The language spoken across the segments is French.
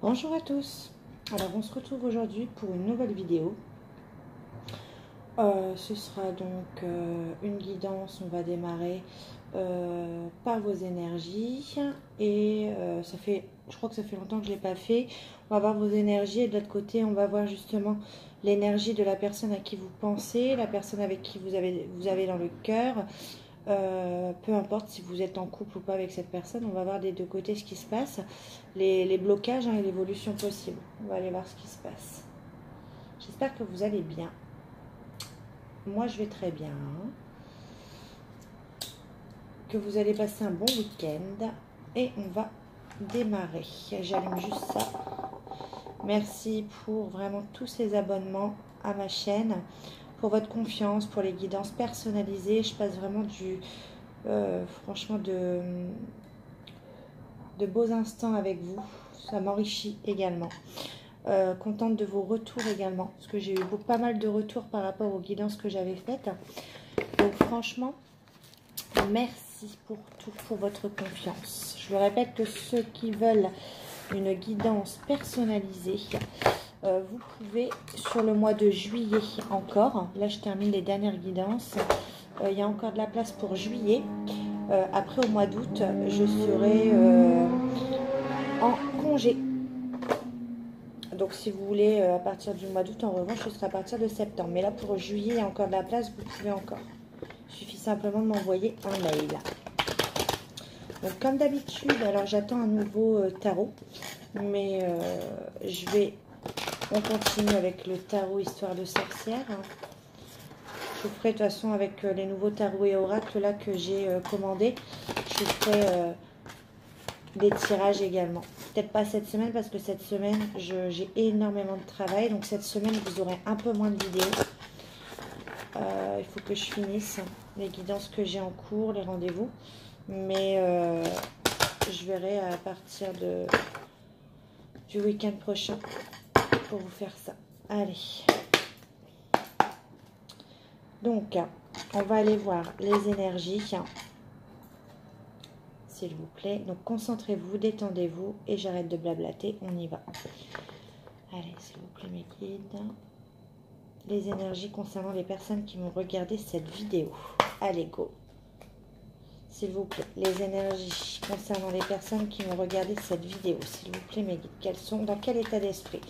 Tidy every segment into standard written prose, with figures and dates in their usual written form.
Bonjour à tous. Alors on se retrouve aujourd'hui pour une nouvelle vidéo. Ce sera donc une guidance. On va démarrer par vos énergies et je crois que ça fait longtemps que je ne l'ai pas fait. On va voir vos énergies et de l'autre côté on va voir justement l'énergie de la personne à qui vous pensez, la personne avec qui vous avez dans le cœur. Peu importe si vous êtes en couple ou pas avec cette personne, on va voir des deux côtés ce qui se passe, les blocages et l'évolution possible. On va aller voir ce qui se passe. J'espère que vous allez bien. Moi, je vais très bien. Que vous allez passer un bon week-end. Et on va démarrer. J'allume juste ça. Merci pour vraiment tous ces abonnements à ma chaîne, pour votre confiance, pour les guidances personnalisées. Je passe vraiment franchement de beaux instants avec vous. Ça m'enrichit également. Contente de vos retours également, parce que j'ai eu pas mal de retours par rapport aux guidances que j'avais faites. Donc franchement, merci pour votre confiance. Je vous répète que ceux qui veulent une guidance personnalisée, vous pouvez sur le mois de juillet encore. Là, je termine les dernières guidances. Il y a encore de la place pour juillet. Après, au mois d'août, je serai en congé. Donc, si vous voulez, à partir du mois d'août, en revanche, ce sera à partir de septembre. Mais là, pour juillet, il y a encore de la place, vous pouvez encore. Il suffit simplement de m'envoyer un mail. Donc, comme d'habitude, alors j'attends un nouveau tarot. Mais on continue avec le tarot Histoire de sorcière. Je vous ferai de toute façon avec les nouveaux tarots et oracles là que j'ai commandés. Je vous ferai des tirages également. Peut-être pas cette semaine parce que cette semaine, j'ai énormément de travail. Donc cette semaine, vous aurez un peu moins de vidéos. Il faut que je finisse les guidances que j'ai en cours, les rendez-vous. Mais je verrai à partir du week-end prochain pour vous faire ça. Allez. Donc, on va aller voir les énergies. S'il vous plaît. Donc, concentrez-vous, détendez-vous et j'arrête de blablater. On y va. Allez, s'il vous plaît, mes guides. Les énergies concernant les personnes qui vont regarder cette vidéo. Allez, go. S'il vous plaît, les énergies concernant les personnes qui vont regarder cette vidéo. S'il vous plaît, mes guides. Dans quel état d'esprit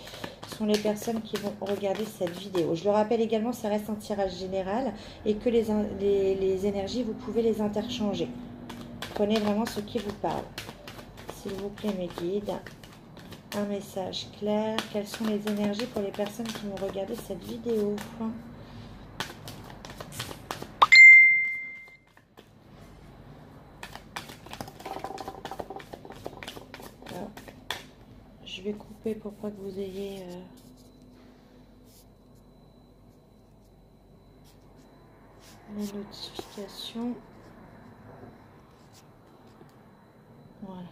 sont les personnes qui vont regarder cette vidéo? Je le rappelle également, ça reste un tirage général et que les énergies, vous pouvez les interchanger. Prenez vraiment ce qui vous parle. S'il vous plaît, mes guides, un message clair. Quelles sont les énergies pour les personnes qui vont regarder cette vidéo? Alors, je vais couper pour pas que vous ayez... les notifications. Voilà.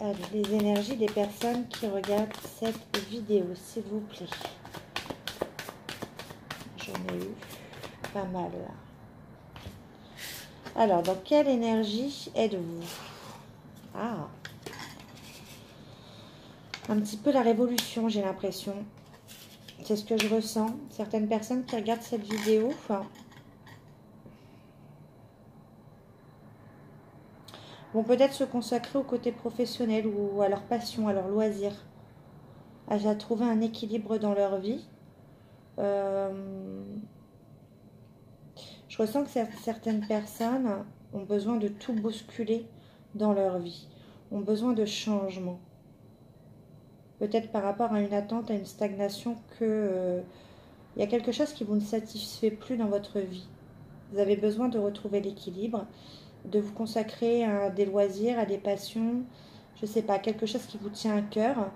Allez, les énergies des personnes qui regardent cette vidéo, s'il vous plaît. J'en ai eu pas mal là. Alors, dans quelle énergie êtes-vous? Ah, un petit peu la révolution, j'ai l'impression. C'est ce que je ressens. Certaines personnes qui regardent cette vidéo, vont peut-être se consacrer au côté professionnel ou à leur passion, à leur loisir, à trouver un équilibre dans leur vie. Je ressens que certaines personnes ont besoin de tout bousculer dans leur vie, ont besoin de changement. Peut-être par rapport à une attente, à une stagnation, il y a quelque chose qui vous ne satisfait plus dans votre vie. Vous avez besoin de retrouver l'équilibre, de vous consacrer à des loisirs, à des passions, je ne sais pas, quelque chose qui vous tient à cœur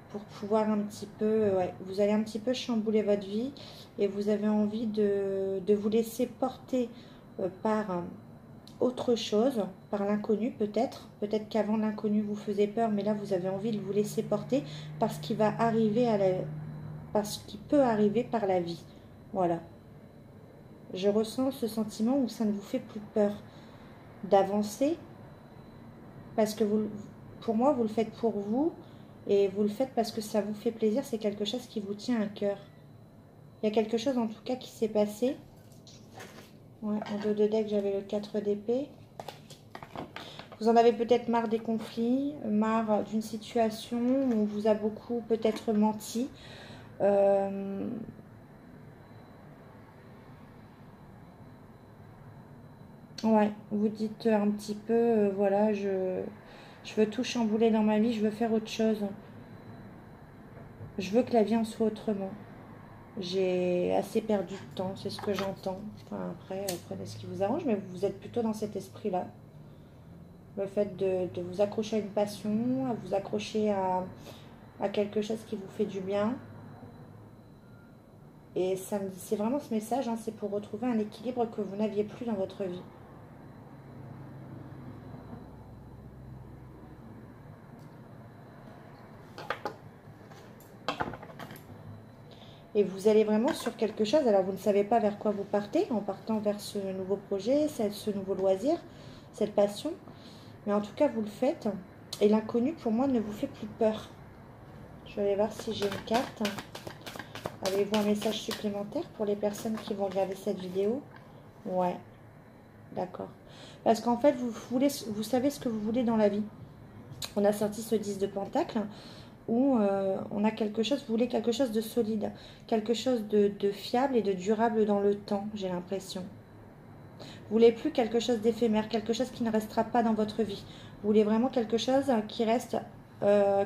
pour pouvoir un petit peu, vous allez un petit peu chambouler votre vie et vous avez envie de vous laisser porter par autre chose, par l'inconnu peut-être. Peut-être qu'avant l'inconnu vous faisait peur, mais là vous avez envie de vous laisser porter par ce qui va arriver par ce qui peut arriver par la vie. Voilà. Je ressens ce sentiment où ça ne vous fait plus peur d'avancer parce que pour moi, vous le faites pour vous. Et vous le faites parce que ça vous fait plaisir. C'est quelque chose qui vous tient à cœur. Il y a quelque chose en tout cas qui s'est passé. Ouais, en dos de deck, j'avais le 4 d'épée. Vous en avez peut-être marre des conflits, marre d'une situation où on vous a beaucoup peut-être menti. Ouais, vous dites un petit peu, voilà, je veux tout chambouler dans ma vie, je veux faire autre chose. Je veux que la vie en soit autrement. J'ai assez perdu de temps, c'est ce que j'entends. Enfin, après, prenez ce qui vous arrange, mais vous êtes plutôt dans cet esprit-là. Le fait de vous accrocher à une passion, à vous accrocher à quelque chose qui vous fait du bien. Et c'est vraiment ce message, hein, c'est pour retrouver un équilibre que vous n'aviez plus dans votre vie. Et vous allez vraiment sur quelque chose, alors vous ne savez pas vers quoi vous partez, en partant vers ce nouveau projet, ce nouveau loisir, cette passion. Mais en tout cas, vous le faites. Et l'inconnu, pour moi, ne vous fait plus peur. Je vais aller voir si j'ai une carte. Avez-vous un message supplémentaire pour les personnes qui vont regarder cette vidéo? Ouais, d'accord. Parce qu'en fait, vous savez ce que vous voulez dans la vie. On a sorti ce 10 de Pentacle où on a quelque chose, vous voulez quelque chose de solide, quelque chose de fiable et de durable dans le temps, j'ai l'impression. Vous voulez plus quelque chose d'éphémère, quelque chose qui ne restera pas dans votre vie. Vous voulez vraiment quelque chose qui reste,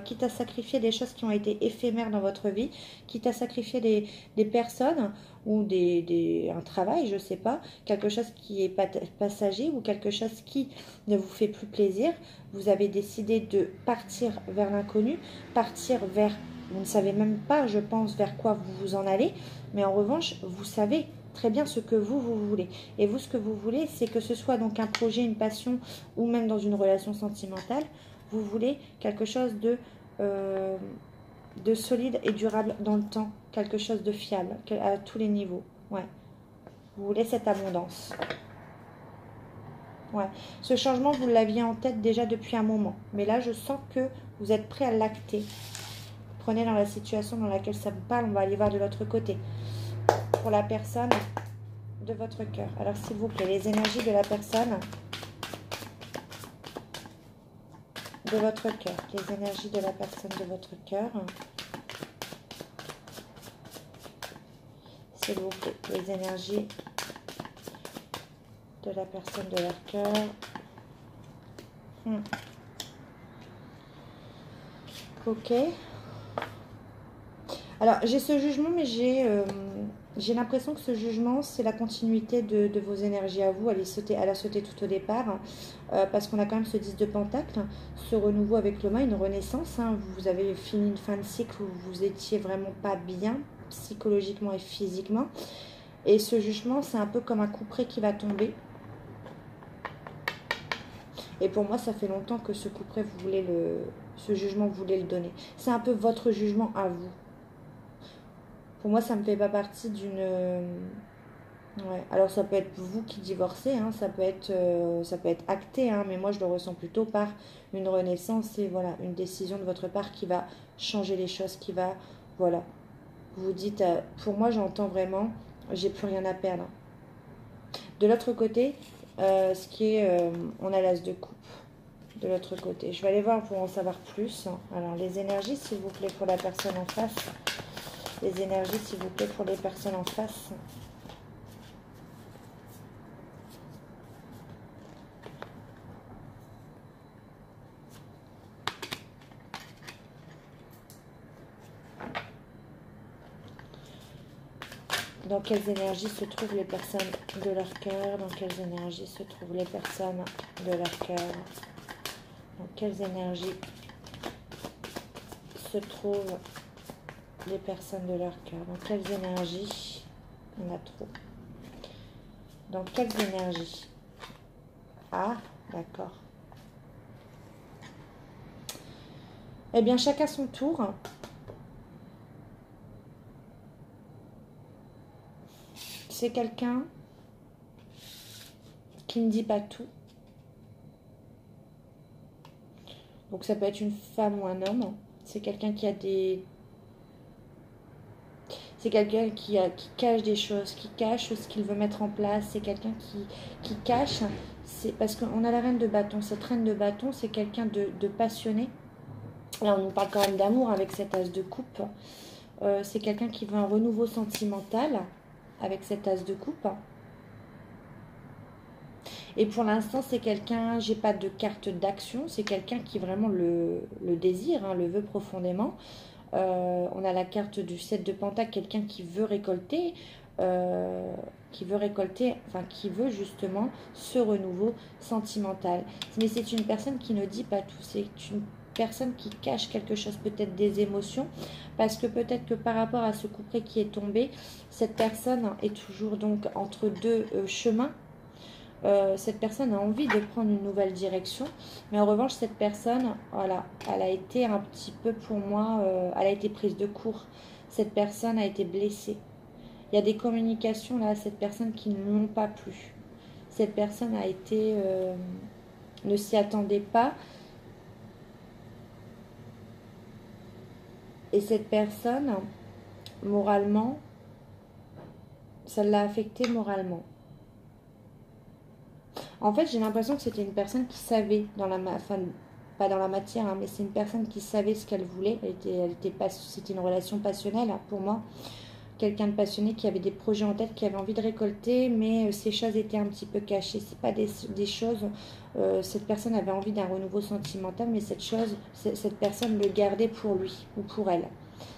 quitte à sacrifier des choses qui ont été éphémères dans votre vie, quitte à sacrifier des personnes ou un travail, je ne sais pas, quelque chose qui est passager ou quelque chose qui ne vous fait plus plaisir. Vous avez décidé de partir vers l'inconnu, partir vers, vous ne savez même pas, je pense, vers quoi vous vous en allez, mais en revanche, vous savez très bien ce que vous voulez. Et vous, ce que vous voulez, c'est que ce soit donc un projet, une passion ou même dans une relation sentimentale, vous voulez quelque chose de solide et durable dans le temps, quelque chose de fiable à tous les niveaux. Ouais. Vous voulez cette abondance. Ouais. Ce changement, vous l'aviez en tête déjà depuis un moment. Mais là, je sens que vous êtes prêt à l'acter. Prenez dans la situation dans laquelle ça vous parle, on va aller voir de l'autre côté. Pour la personne de votre cœur. Alors, s'il vous plaît, les énergies de la personne de votre cœur. Les énergies de la personne de votre cœur. S'il vous plaît, les énergies de la personne de leur cœur. Ok. Alors, j'ai ce jugement, mais j'ai l'impression que ce jugement, c'est la continuité de vos énergies à vous. Elle a sauté tout au départ, parce qu'on a quand même ce 10 de Pentacle, ce renouveau avec l'Oma, une renaissance. Hein. Vous avez fini une fin de cycle où vous étiez vraiment pas bien, psychologiquement et physiquement. Et ce jugement, c'est un peu comme un couperet qui va tomber. Et pour moi, ça fait longtemps que ce couperet, ce jugement, vous voulez le donner. C'est un peu votre jugement à vous. Pour moi, ça ne me fait pas partie d'une... Ouais. Alors, ça peut être vous qui divorcez, hein, ça peut être acté, hein, mais moi, je le ressens plutôt par une renaissance et voilà, une décision de votre part qui va changer les choses, qui va... Voilà. Vous dites, pour moi, j'entends vraiment, j'ai plus rien à perdre. De l'autre côté, ce qui est... on a l'as de coupe. De l'autre côté. Je vais aller voir pour en savoir plus. Alors, les énergies, s'il vous plaît, pour la personne en face. Les énergies, s'il vous plaît, pour les personnes en face. Dans quelles énergies se trouvent les personnes de leur cœur? Dans quelles énergies se trouvent les personnes de leur cœur? Dans quelles énergies se trouvent les personnes de leur cœur? Dans quelles énergies? On a trop. Dans quelles énergies? Ah, d'accord. Eh bien, chacun son tour. C'est quelqu'un qui ne dit pas tout. Donc ça peut être une femme ou un homme. C'est quelqu'un qui a des... C'est quelqu'un qui cache des choses, qui cache ce qu'il veut mettre en place. C'est quelqu'un qui cache. C'est parce qu'on a la reine de bâton. Cette reine de bâton, c'est quelqu'un de passionné. Là, on nous parle quand même d'amour avec cet as de coupe. C'est quelqu'un qui veut un renouveau sentimental avec cet as de coupe. Et pour l'instant, c'est quelqu'un, j'ai pas de carte d'action, c'est quelqu'un qui vraiment le désire, hein, le veut profondément. On a la carte du 7 de Pentacle, quelqu'un qui veut récolter, enfin qui veut justement ce renouveau sentimental. Mais c'est une personne qui ne dit pas tout, c'est une personne qui cache quelque chose, peut-être des émotions, parce que peut-être que par rapport à ce couplet qui est tombé, cette personne est toujours donc entre deux chemins. Cette personne a envie de prendre une nouvelle direction, mais en revanche cette personne, voilà, elle a été un petit peu pour moi, elle a été prise de court, cette personne a été blessée. Il y a des communications là, cette personne qui ne l'ont pas plu, cette personne a été, ne s'y attendait pas, et cette personne, moralement, ça l'a affectée moralement. En fait, j'ai l'impression que c'était une personne qui savait, enfin, pas dans la matière, hein, mais c'est une personne qui savait ce qu'elle voulait. C'était une relation passionnelle hein, pour moi. Quelqu'un de passionné qui avait des projets en tête, qui avait envie de récolter, mais ces choses étaient un petit peu cachées. C'est pas des choses. Cette personne avait envie d'un renouveau sentimental, mais cette personne le gardait pour lui ou pour elle.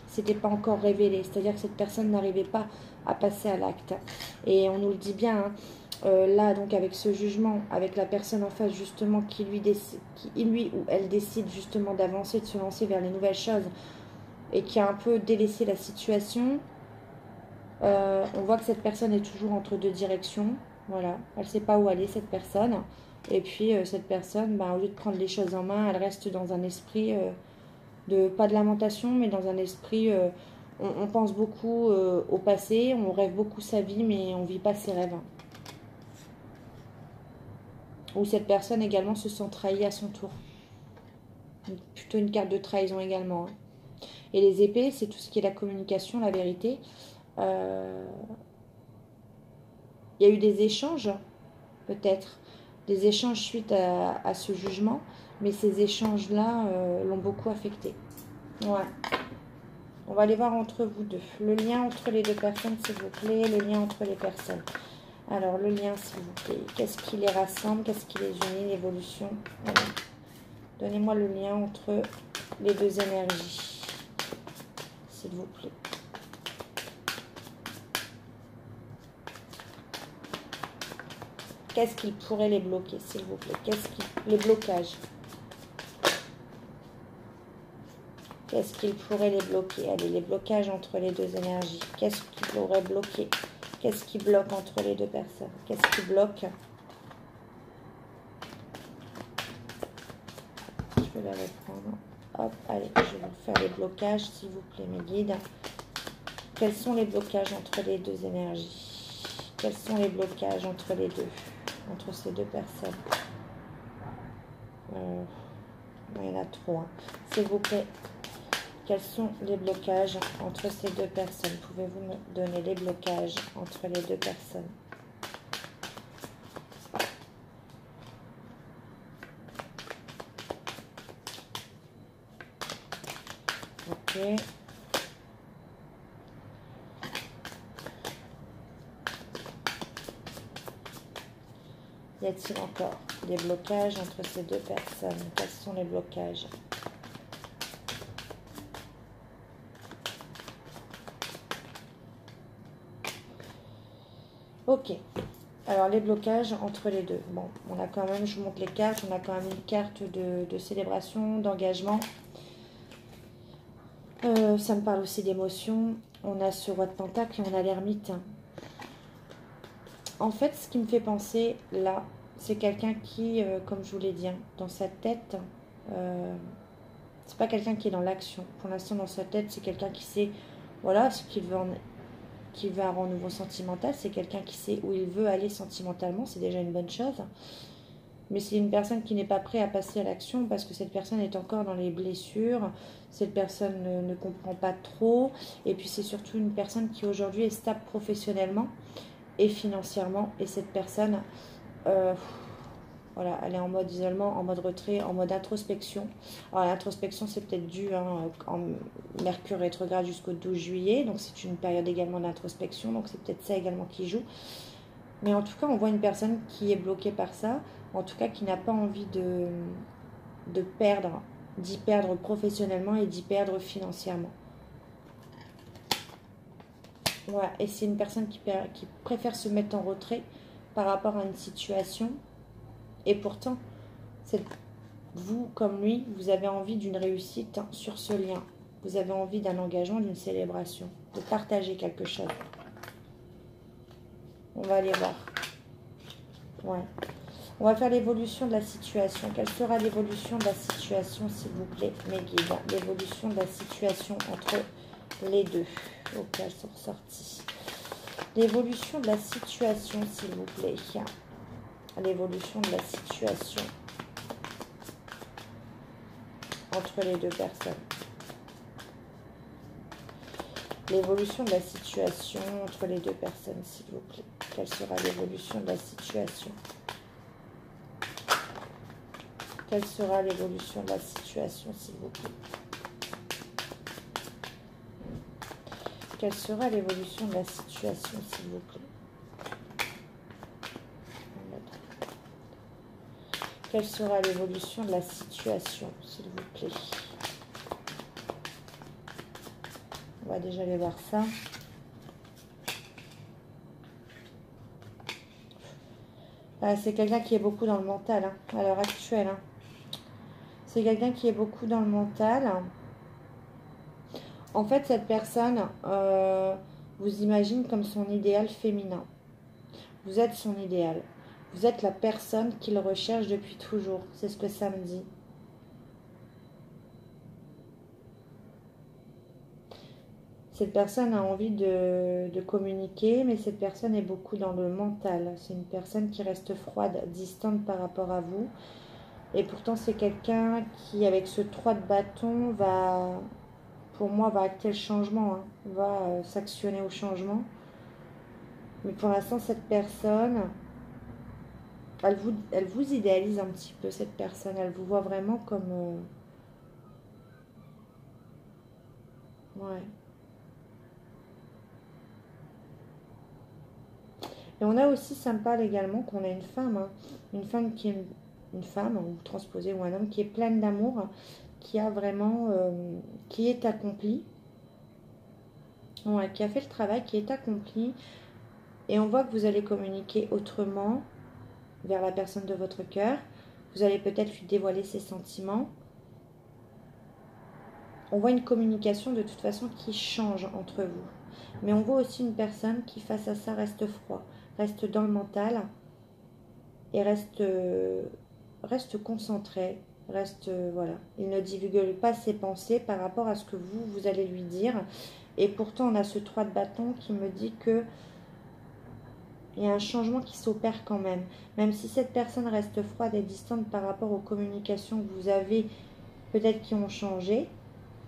C'était pas encore révélé, c'est-à-dire que cette personne n'arrivait pas à passer à l'acte. Et on nous le dit bien. Hein, là, donc, avec ce jugement, avec la personne en face, justement, qui lui ou elle décide justement d'avancer, de se lancer vers les nouvelles choses et qui a un peu délaissé la situation, on voit que cette personne est toujours entre deux directions. Voilà, elle ne sait pas où aller, cette personne. Et puis, cette personne, au lieu de prendre les choses en main, elle reste dans un esprit pas de lamentation, mais dans un esprit... on pense beaucoup au passé, on rêve beaucoup sa vie, mais on ne vit pas ses rêves. Ou cette personne également se sent trahie à son tour. Plutôt une carte de trahison également. Hein. Et les épées, c'est tout ce qui est la communication, la vérité. Il y a eu des échanges, peut-être. Des échanges suite à ce jugement. Mais ces échanges-là l'ont beaucoup affecté. Ouais. On va aller voir entre vous deux. Le lien entre les deux personnes, s'il vous plaît. Le lien entre les personnes. Alors, le lien, s'il vous plaît. Qu'est-ce qui les rassemble? Qu'est-ce qui les unit? L'évolution. Voilà. Donnez-moi le lien entre les deux énergies. S'il vous plaît. Qu'est-ce qui pourrait les bloquer, s'il vous plaît? Les blocages. Qu'est-ce qu'il pourrait les bloquer? Allez, les blocages entre les deux énergies. Qu'est-ce qui pourrait bloquer? Qu'est-ce qui bloque entre les deux personnes? Qu'est-ce qui bloque? Je vais la reprendre. Hop, allez, je vais vous faire les blocages, s'il vous plaît, mes guides. Quels sont les blocages entre les deux énergies? Quels sont les blocages entre les deux? Entre ces deux personnes? Il y en a trop. Hein. S'il vous plaît. Quels sont les blocages entre ces deux personnes? Pouvez-vous me donner les blocages entre les deux personnes? Ok. Y a-t-il encore des blocages entre ces deux personnes? Quels sont les blocages? Ok, alors les blocages entre les deux. Bon, on a quand même, je vous montre les cartes, on a quand même une carte de célébration, d'engagement. Ça me parle aussi d'émotion. On a ce roi de pentacle et on a l'ermite. En fait, ce qui me fait penser là, c'est quelqu'un qui, comme je vous l'ai dit, hein, dans sa tête, c'est pas quelqu'un qui est dans l'action. Pour l'instant, dans sa tête, c'est quelqu'un qui sait, voilà, ce qu'il veut qui veut un renouveau sentimental, c'est quelqu'un qui sait où il veut aller sentimentalement, c'est déjà une bonne chose. Mais c'est une personne qui n'est pas prête à passer à l'action parce que cette personne est encore dans les blessures. Cette personne ne comprend pas trop. Et puis c'est surtout une personne qui aujourd'hui est stable professionnellement et financièrement. Et cette personne, voilà, elle est en mode isolement, en mode retrait, en mode introspection. Alors l'introspection, c'est peut-être dû en Mercure rétrograde jusqu'au 12 juillet. Donc c'est une période également d'introspection. Donc c'est peut-être ça également qui joue. Mais en tout cas, on voit une personne qui est bloquée par ça. En tout cas, qui n'a pas envie de perdre, d'y perdre professionnellement et d'y perdre financièrement. Voilà. Et c'est une personne qui préfère se mettre en retrait par rapport à une situation. Et pourtant, vous, comme lui, vous avez envie d'une réussite sur ce lien. Vous avez envie d'un engagement, d'une célébration, de partager quelque chose. On va aller voir. Ouais. On va faire l'évolution de la situation. Quelle sera l'évolution de la situation, s'il vous plaît, mes guides? L'évolution de la situation entre les deux. Ok, elles sont ressorties. L'évolution de la situation, s'il vous plaît. L'évolution de la situation entre les deux personnes. L'évolution de la situation entre les deux personnes, s'il vous plaît. Quelle sera l'évolution de la situation? Quelle sera l'évolution de la situation, s'il vous plaît? Quelle sera l'évolution de la situation, s'il vous plaît? Quelle sera l'évolution de la situation, s'il vous plaît? On va déjà aller voir ça. C'est quelqu'un qui est beaucoup dans le mental, hein, à l'heure actuelle. Hein. C'est quelqu'un qui est beaucoup dans le mental. En fait, cette personne vous imagine comme son idéal féminin. Vous êtes son idéal. Vous êtes la personne qu'il recherche depuis toujours. C'est ce que ça me dit. Cette personne a envie de communiquer, mais cette personne est beaucoup dans le mental. C'est une personne qui reste froide, distante par rapport à vous. Et pourtant, c'est quelqu'un qui, avec ce 3 de bâton, pour moi, va acter le changement, hein, va s'actionner au changement. Mais pour l'instant, cette personne, elle vous idéalise un petit peu, cette personne. Elle vous voit vraiment comme... ouais. Et on a aussi, ça me parle également, qu'on a une femme. Hein, une femme qui est... Une femme, ou transposée, ou un homme qui est pleine d'amour, qui a vraiment... qui est accompli. Ouais, qui a fait le travail, qui est accompli. Et on voit que vous allez communiquer autrement vers la personne de votre cœur. Vous allez peut-être lui dévoiler ses sentiments. On voit une communication de toute façon qui change entre vous. Mais on voit aussi une personne qui, face à ça, reste froid, reste dans le mental et reste concentré, reste, voilà. Il ne divulgue pas ses pensées par rapport à ce que vous allez lui dire. Et pourtant, on a ce 3 de bâton qui me dit que il y a un changement qui s'opère quand même. Même si cette personne reste froide et distante par rapport aux communications que vous avez, peut-être qui ont changé.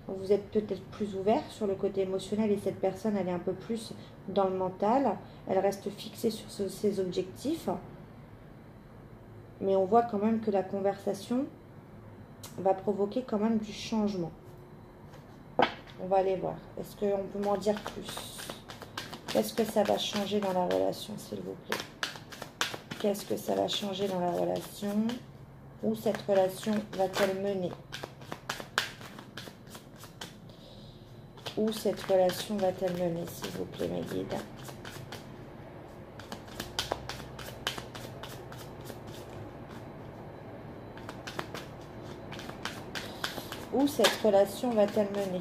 Vous êtes peut-être plus ouvert sur le côté émotionnel et cette personne, elle est un peu plus dans le mental. Elle reste fixée sur ses objectifs. Mais on voit quand même que la conversation va provoquer quand même du changement. On va aller voir. Est-ce qu'on peut m'en dire plus ? Qu'est-ce que ça va changer dans la relation, s'il vous plaît? Qu'est-ce que ça va changer dans la relation? Où cette relation va-t-elle mener? Où cette relation va-t-elle mener, s'il vous plaît, mes guides? Où cette relation va-t-elle mener?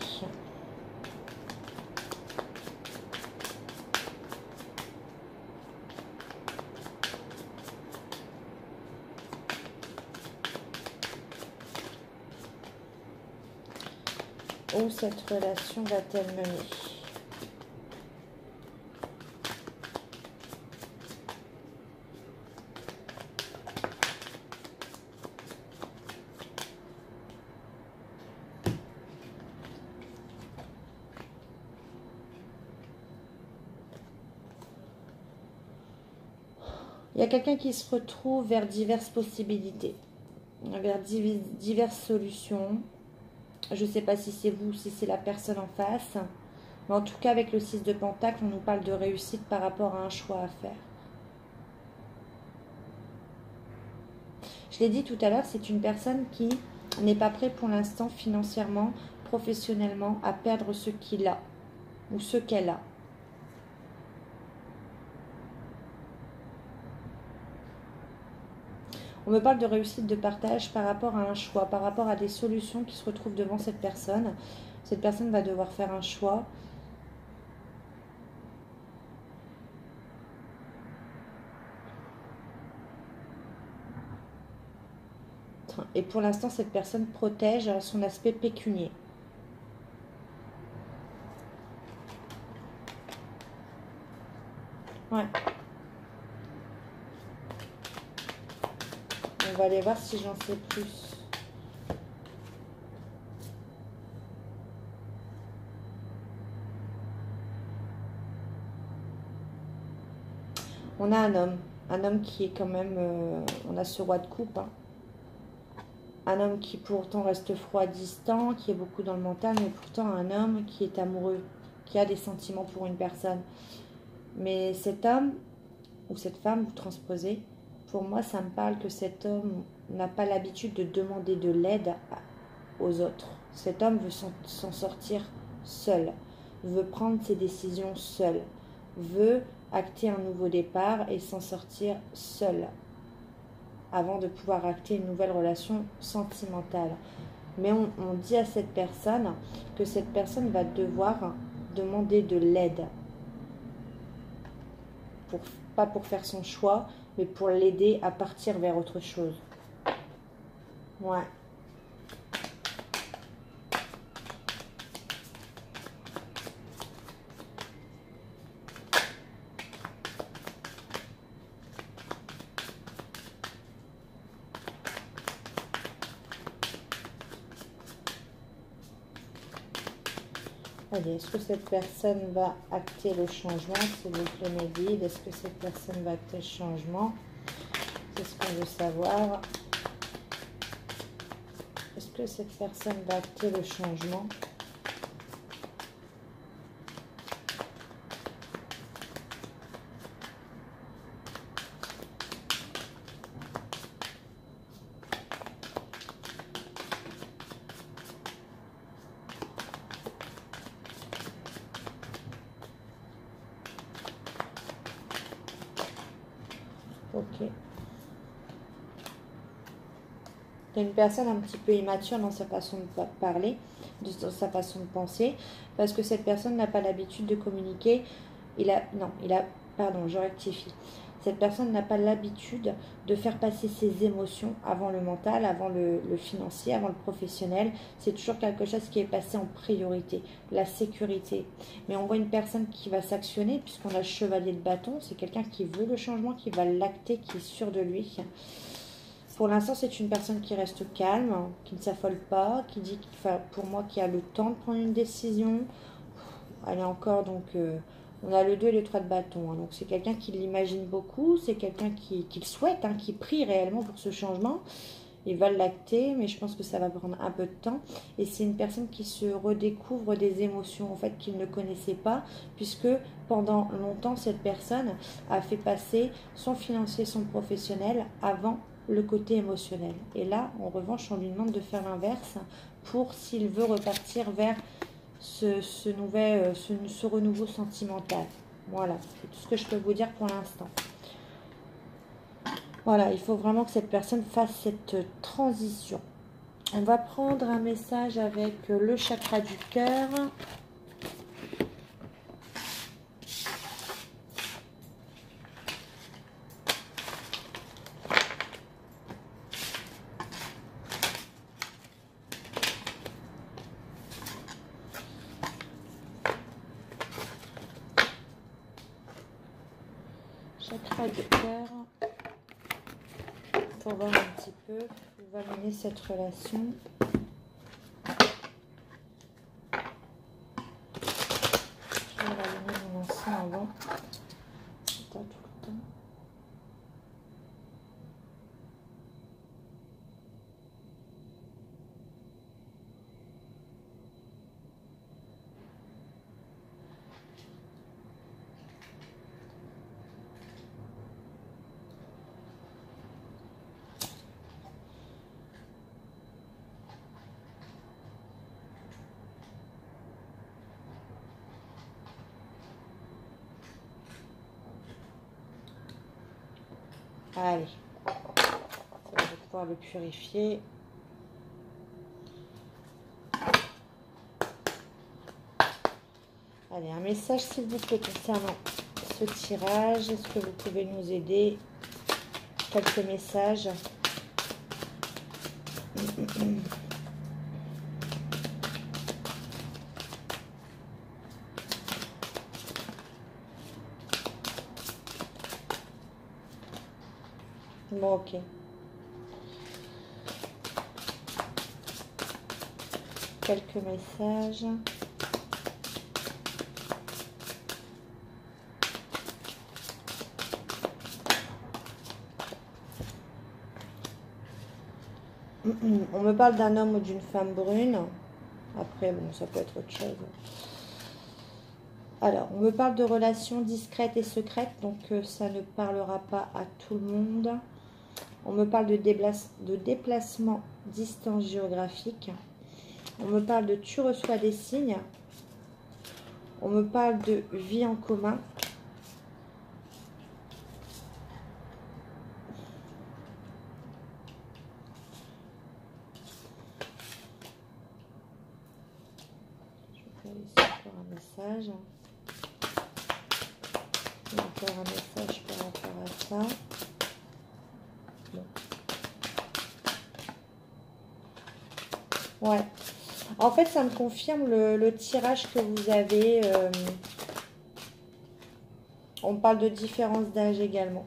Où cette relation va-t-elle mener? Il y a quelqu'un qui se retrouve vers diverses possibilités, vers diverses solutions. Je ne sais pas si c'est vous ou si c'est la personne en face. Mais en tout cas, avec le 6 de Pentacle, on nous parle de réussite par rapport à un choix à faire. Je l'ai dit tout à l'heure, c'est une personne qui n'est pas prête pour l'instant financièrement, professionnellement, à perdre ce qu'il a ou ce qu'elle a. On me parle de réussite de partage par rapport à un choix, par rapport à des solutions qui se retrouvent devant cette personne. Cette personne va devoir faire un choix. Et pour l'instant, cette personne protège son aspect pécunier. Ouais. On va aller voir si j'en sais plus. On a un homme qui est quand même, on a ce roi de coupe, hein. Un homme qui pourtant reste froid, distant, qui est beaucoup dans le mental, mais pourtant un homme qui est amoureux, qui a des sentiments pour une personne. Mais cet homme, ou cette femme, vous transposez, pour moi ça me parle que cet homme n'a pas l'habitude de demander de l'aide aux autres. Cet homme veut s'en sortir seul, veut prendre ses décisions seul, veut acter un nouveau départ et s'en sortir seul avant de pouvoir acter une nouvelle relation sentimentale. Mais on dit à cette personne que cette personne va devoir demander de l'aide. Pas pour faire son choix, mais pour l'aider à partir vers autre chose. Ouais. Allez, est-ce que cette personne va acter le changement? S'il vous plaît, mes guides, est-ce que cette personne va acter le changement? C'est ce qu'on veut savoir. Est-ce que cette personne va acter le changement? Ok. Il y a une personne un petit peu immature dans sa façon de parler, dans sa façon de penser, parce que cette personne n'a pas l'habitude de communiquer. Pardon, je rectifie. Cette personne n'a pas l'habitude de faire passer ses émotions avant le mental, avant le financier, avant le professionnel. C'est toujours quelque chose qui est passé en priorité, la sécurité. Mais on voit une personne qui va s'actionner, puisqu'on a le chevalier de bâton. C'est quelqu'un qui veut le changement, qui va l'acter, qui est sûr de lui. Pour l'instant, c'est une personne qui reste calme, qui ne s'affole pas, qui dit, pour moi, qui a le temps de prendre une décision. Elle est encore, donc, on a le 2 et le 3 de bâton. Hein, donc, c'est quelqu'un qui l'imagine beaucoup, c'est quelqu'un qui le souhaite, hein, qui prie réellement pour ce changement. Il va l'acter, mais je pense que ça va prendre un peu de temps. Et c'est une personne qui se redécouvre des émotions, en fait, qu'il ne connaissait pas, puisque pendant longtemps, cette personne a fait passer son financier, son professionnel avant le côté émotionnel. Et là, en revanche, on lui demande de faire l'inverse pour s'il veut repartir vers ce renouveau sentimental. Voilà, c'est tout ce que je peux vous dire pour l'instant. Voilà, il faut vraiment que cette personne fasse cette transition. On va prendre un message avec le chakra du cœur. Chakra du cœur. Pour voir un petit peu où va mener cette relation. Je vais allumer mon ancien avant. Pas tout le temps. Allez. On va pouvoir le purifier. Allez, un message s'il vous plaît concernant ce tirage. Est-ce que vous pouvez nous aider? Quelques messages. Bon, ok. Quelques messages. On me parle d'un homme ou d'une femme brune. Après, bon, ça peut être autre chose. Alors, on me parle de relations discrètes et secrètes, donc ça ne parlera pas à tout le monde. On me parle de déplacement distance géographique. On me parle de tu reçois des signes. On me parle de vie en commun. Je vais laisser encore un message. Encore un message par rapport à ça. Bon. Ouais. En fait, ça me confirme le tirage que vous avez. On parle de différence d'âge également.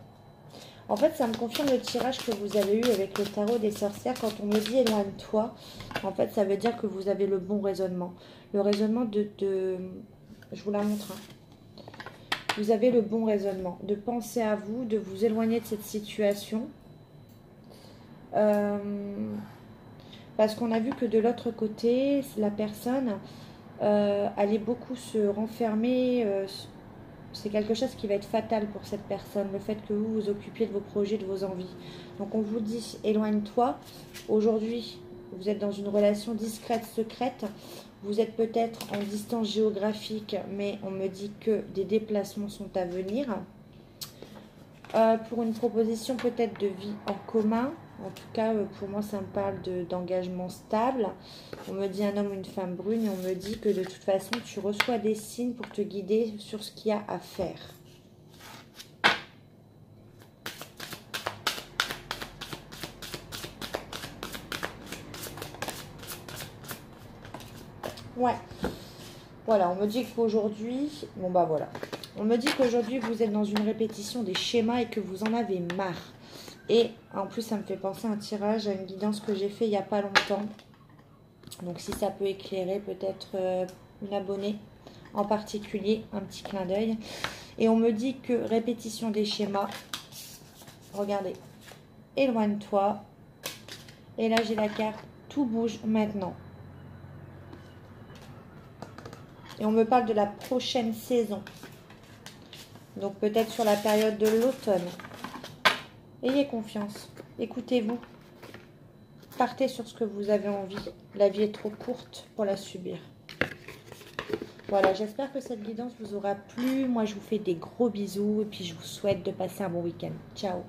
En fait, ça me confirme le tirage que vous avez eu avec le tarot des sorcières. Quand on me dit éloigne-toi, en fait, ça veut dire que vous avez le bon raisonnement. Le raisonnement je vous la montre. Hein. Vous avez le bon raisonnement. De penser à vous, de vous éloigner de cette situation. Parce qu'on a vu que de l'autre côté, la personne allait beaucoup se renfermer. C'est quelque chose qui va être fatal pour cette personne, le fait que vous vous occupiez de vos projets, de vos envies. Donc on vous dit, éloigne-toi. Aujourd'hui, vous êtes dans une relation discrète, secrète. Vous êtes peut-être en distance géographique, mais on me dit que des déplacements sont à venir. Pour une proposition peut-être de vie en commun. En tout cas, pour moi, ça me parle d'engagement stable. On me dit un homme ou une femme brune et on me dit que de toute façon, tu reçois des signes pour te guider sur ce qu'il y a à faire. Ouais. Voilà, on me dit qu'aujourd'hui... Bon, bah voilà. On me dit qu'aujourd'hui, vous êtes dans une répétition des schémas et que vous en avez marre. Et en plus, ça me fait penser à un tirage, à une guidance que j'ai fait il n'y a pas longtemps. Donc, si ça peut éclairer peut-être une abonnée en particulier, un petit clin d'œil. Et on me dit que répétition des schémas. Regardez. Éloigne-toi. Et là, j'ai la carte. Tout bouge maintenant. Et on me parle de la prochaine saison. Donc, peut-être sur la période de l'automne. Ayez confiance. Écoutez-vous. Partez sur ce que vous avez envie. La vie est trop courte pour la subir. Voilà, j'espère que cette guidance vous aura plu. Moi, je vous fais des gros bisous et puis je vous souhaite de passer un bon week-end. Ciao.